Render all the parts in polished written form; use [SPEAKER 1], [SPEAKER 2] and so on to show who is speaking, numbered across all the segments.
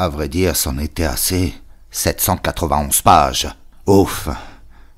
[SPEAKER 1] À vrai dire, c'en était assez. 791 pages. Ouf.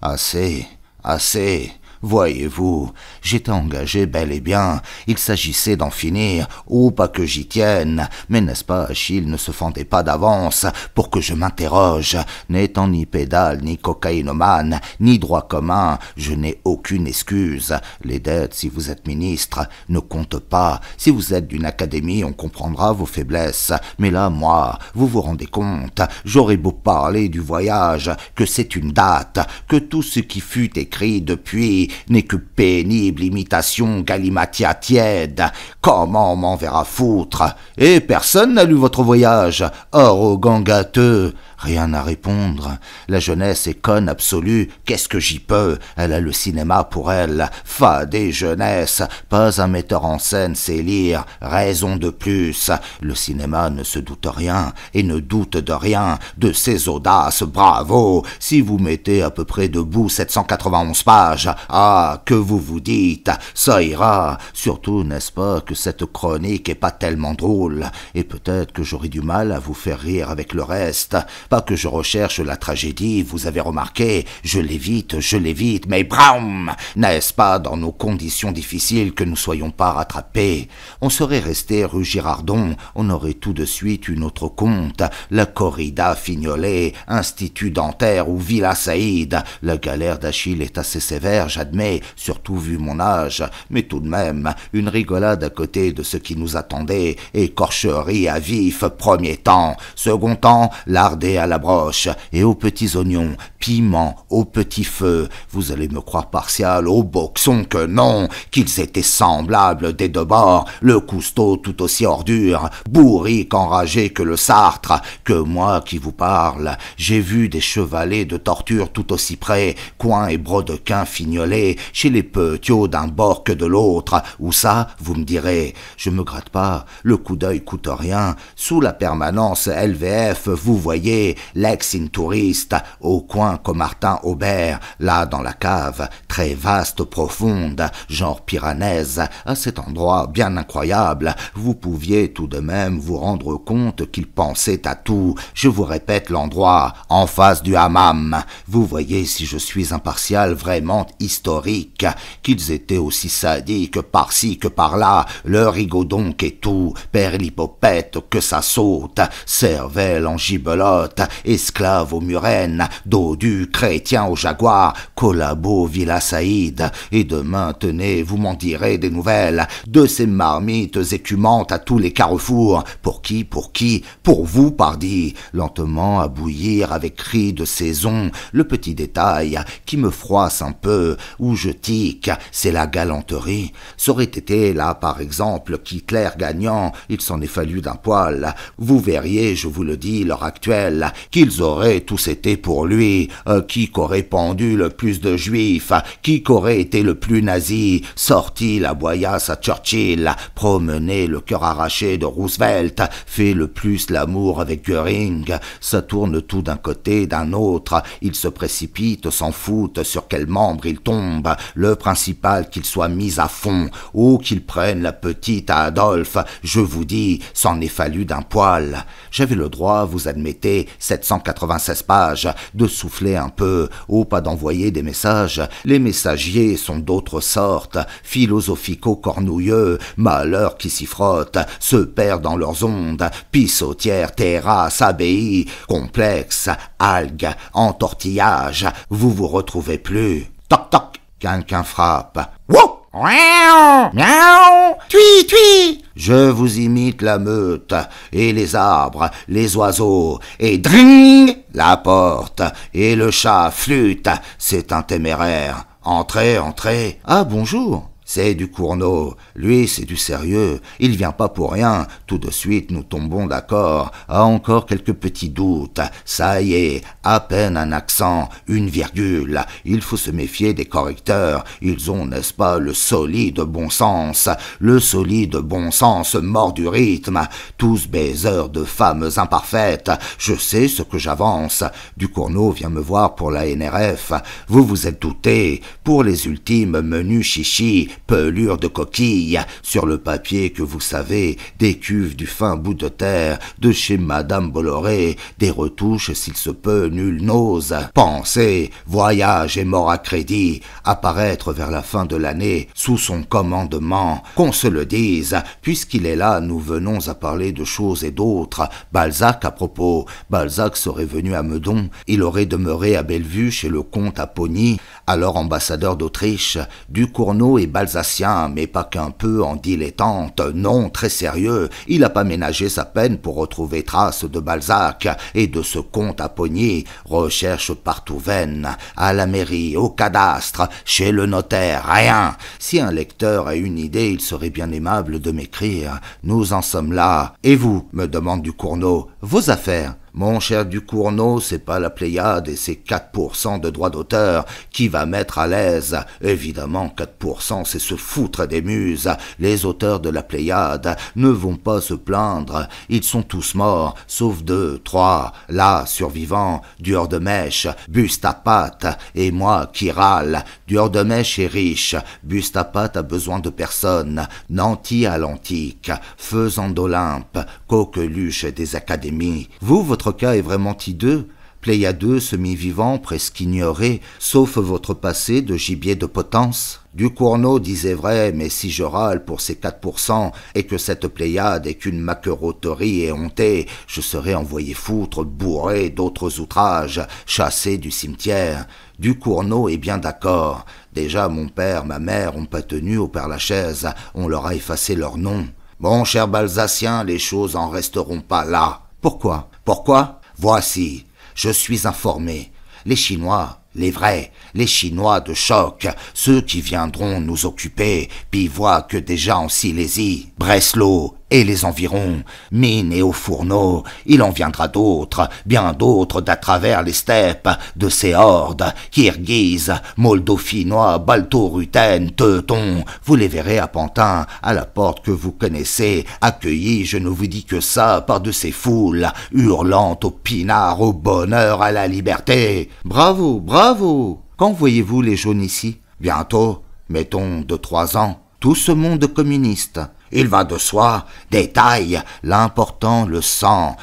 [SPEAKER 1] Assez. Assez. Voyez-vous, j'étais engagé bel et bien, il s'agissait d'en finir, ou pas que j'y tienne, mais n'est-ce pas, Achille ne se fendait pas d'avance pour que je m'interroge, n'étant ni pédale, ni cocaïnomane, ni droit commun, je n'ai aucune excuse, les dettes, si vous êtes ministre, ne comptent pas, si vous êtes d'une académie, on comprendra vos faiblesses, mais là, moi, vous vous rendez compte, j'aurais beau parler du voyage, que c'est une date, que tout ce qui fut écrit depuis n'est que pénible imitation galimatia tiède. Comment m'en verra foutre? Et personne n'a lu votre voyage, arrogant gâteux. Rien à répondre. La jeunesse est conne absolue. Qu'est-ce que j'y peux? Elle a le cinéma pour elle. Fadée jeunesse. Pas un metteur en scène sait lire. Raison de plus. Le cinéma ne se doute rien et ne doute de rien. De ses audaces, bravo. Si vous mettez à peu près debout 791 pages, ah, que vous vous dites, ça ira. Surtout, n'est-ce pas, que cette chronique est pas tellement drôle. Et peut-être que j'aurai du mal à vous faire rire avec le reste. Pas que je recherche la tragédie, vous avez remarqué, je l'évite, mais braum! N'est-ce pas dans nos conditions difficiles que nous soyons pas rattrapés? On serait resté rue Girardon, on aurait tout de suite une autre compte, la corrida fignolée, institut dentaire ou Villa Saïd. La galère d'Achille est assez sévère, j'admets, surtout vu mon âge, mais tout de même, une rigolade à côté de ce qui nous attendait, écorcherie à vif, premier temps, second temps, lardé à la broche et aux petits oignons, piment au petit feu. Vous allez me croire partial, au boxon que non, qu'ils étaient semblables des deux bords, le Cousteau tout aussi ordure, bourrique enragé que le Sartre, que moi qui vous parle. J'ai vu des chevalets de torture tout aussi près, coin et brodequin fignolés, chez les petiots d'un bord que de l'autre. Où ça, vous me direz? Je me gratte pas, le coup d'œil coûte rien. Sous la permanence LVF, vous voyez, l'ex-touriste, au coin comme Martin Aubert, là dans la cave, très vaste, profonde, genre Piranèse, à cet endroit bien incroyable, vous pouviez tout de même vous rendre compte qu'il pensait à tout. Je vous répète l'endroit, en face du hammam. Vous voyez si je suis impartial, vraiment historique, qu'ils étaient aussi sadiques par-ci que par-là, le rigaudon et tout, perlipopette que ça saute, cervelle en gibelotte, esclave aux murènes, dodu chrétien au jaguar, collabo Villa Saïd, et demain, tenez, vous m'en direz des nouvelles, de ces marmites écumantes à tous les carrefours. Pour qui? Pour vous, pardi, lentement à bouillir avec cris de saison. Le petit détail qui me froisse un peu, où je tique, c'est la galanterie. Ça aurait été là, par exemple, qu'Hitler gagnant, il s'en est fallu d'un poil. Vous verriez, je vous le dis, l'heure actuelle, qu'ils auraient tous été pour lui, qui qu'aurait pendu le plus de juifs, qui qu'aurait été le plus nazi, sorti la boyasse à Churchill, promené le cœur arraché de Roosevelt, fait le plus l'amour avec Göring. Ça tourne tout d'un côté, d'un autre, ils se précipitent, s'en foutent sur quel membre il tombe, le principal qu'il soit mis à fond, ou qu'il prenne la petite à Adolphe, je vous dis, s'en est fallu d'un poil. J'avais le droit, vous admettez, 796 pages, de souffler un peu, ou pas d'envoyer des messages. Les messagiers sont d'autres sortes, philosophico-cornouilleux, malheurs qui s'y frottent, se perdent dans leurs ondes, pissotières, terrasses, abbayes, complexes, algues, entortillages, vous vous retrouvez plus. Toc toc, quelqu'un frappe. Wouh! Miaou, miaou, tui, tui. Je vous imite la meute, et les arbres, les oiseaux, et dring, la porte, et le chat flûte, c'est un téméraire. Entrez, entrez. Ah, bonjour. C'est du Cournot, lui c'est du sérieux, il vient pas pour rien, tout de suite nous tombons d'accord, a encore quelques petits doutes, ça y est, à peine un accent, une virgule, il faut se méfier des correcteurs, ils ont, n'est-ce pas, le solide bon sens mort du rythme, tous baiseurs de femmes imparfaites, je sais ce que j'avance, du Cournot vient me voir pour la NRF, vous vous êtes douté, pour les ultimes menus chichis, pelure de coquille, sur le papier que vous savez, des cuves du fin bout de terre, de chez Madame Bolloré, des retouches s'il se peut, nul n'ose. Pensez, voyage et mort à crédit, apparaître vers la fin de l'année, sous son commandement, qu'on se le dise, puisqu'il est là, nous venons à parler de choses et d'autres. Balzac, à propos, Balzac serait venu à Meudon, il aurait demeuré à Bellevue chez le comte Apponyi, alors ambassadeur d'Autriche. Ducournau est balzacien, mais pas qu'un peu en dilettante, non, très sérieux, il n'a pas ménagé sa peine pour retrouver trace de Balzac et de ce comte Apponyi, recherche partout vaine, à la mairie, au cadastre, chez le notaire, rien. Si un lecteur a une idée, il serait bien aimable de m'écrire. Nous en sommes là. Et vous, me demande Ducournau, vos affaires? Mon cher Ducournau, c'est pas la Pléiade et ses 4% de droits d'auteur qui va mettre à l'aise. Évidemment, 4%, c'est se foutre des muses. Les auteurs de la Pléiade ne vont pas se plaindre. Ils sont tous morts, sauf 2, 3, là, survivants, Duordemèche, Bustapate, et moi qui râle. Duordemèche est riche, Bustapate a besoin de personne. Nanti à l'antique, faisant d'Olympe, coqueluche des académies. Vous, votre cas est vraiment hideux, pléiadeux, semi-vivant, presque ignoré, sauf votre passé de gibier de potence. Ducournau disait vrai, mais si je râle pour ces 4% et que cette Pléiade est qu'une maquereauterie éhontée, je serais envoyé foutre, bourré d'autres outrages, chassé du cimetière. Ducournau est bien d'accord. Déjà mon père, ma mère ont pas tenu au Père-Lachaise, on leur a effacé leur nom. Mon cher Balzacien, les choses en resteront pas là. Pourquoi? Pourquoi? Voici, je suis informé. Les Chinois, les vrais, les Chinois de choc, ceux qui viendront nous occuper, puis voient que déjà en Silésie, Breslau et les environs, mines et hauts fourneaux, il en viendra d'autres, bien d'autres d'à travers les steppes, de ces hordes, Kirghizes, Moldofinois, Balto-Rutènes, Teutons, vous les verrez à Pantin, à la porte que vous connaissez, accueillis, je ne vous dis que ça, par de ces foules, hurlant au pinard, au bonheur, à la liberté. Bravo, bravo! Quand voyez-vous les jaunes ici? Bientôt, mettons 2-3 ans, tout ce monde communiste. Il va de soi, détail, l'important le sang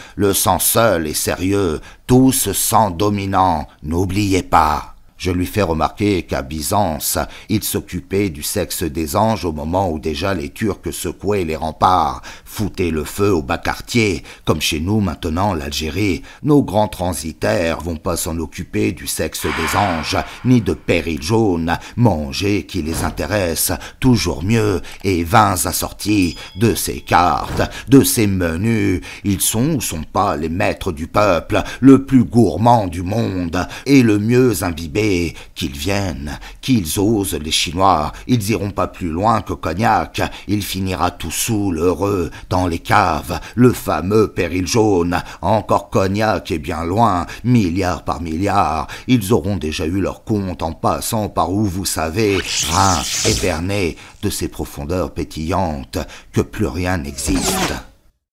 [SPEAKER 1] seul est sérieux, tout ce sang dominant, n'oubliez pas. Je lui fais remarquer qu'à Byzance, il s'occupait du sexe des anges au moment où déjà les Turcs secouaient les remparts, foutaient le feu au bas quartier, comme chez nous maintenant l'Algérie. Nos grands transitaires vont pas s'en occuper du sexe des anges, ni de périls jaunes, manger qui les intéresse, toujours mieux, et vins assortis de ces cartes, de ces menus. Ils sont ou sont pas les maîtres du peuple, le plus gourmand du monde, et le mieux imbibé. Qu'ils viennent, qu'ils osent les Chinois, ils iront pas plus loin que Cognac, il finira tout saoul, heureux, dans les caves, le fameux péril jaune, encore Cognac est bien loin, milliard par milliard, ils auront déjà eu leur compte en passant par où vous savez, Rhin, Épernay, de ces profondeurs pétillantes, que plus rien n'existe.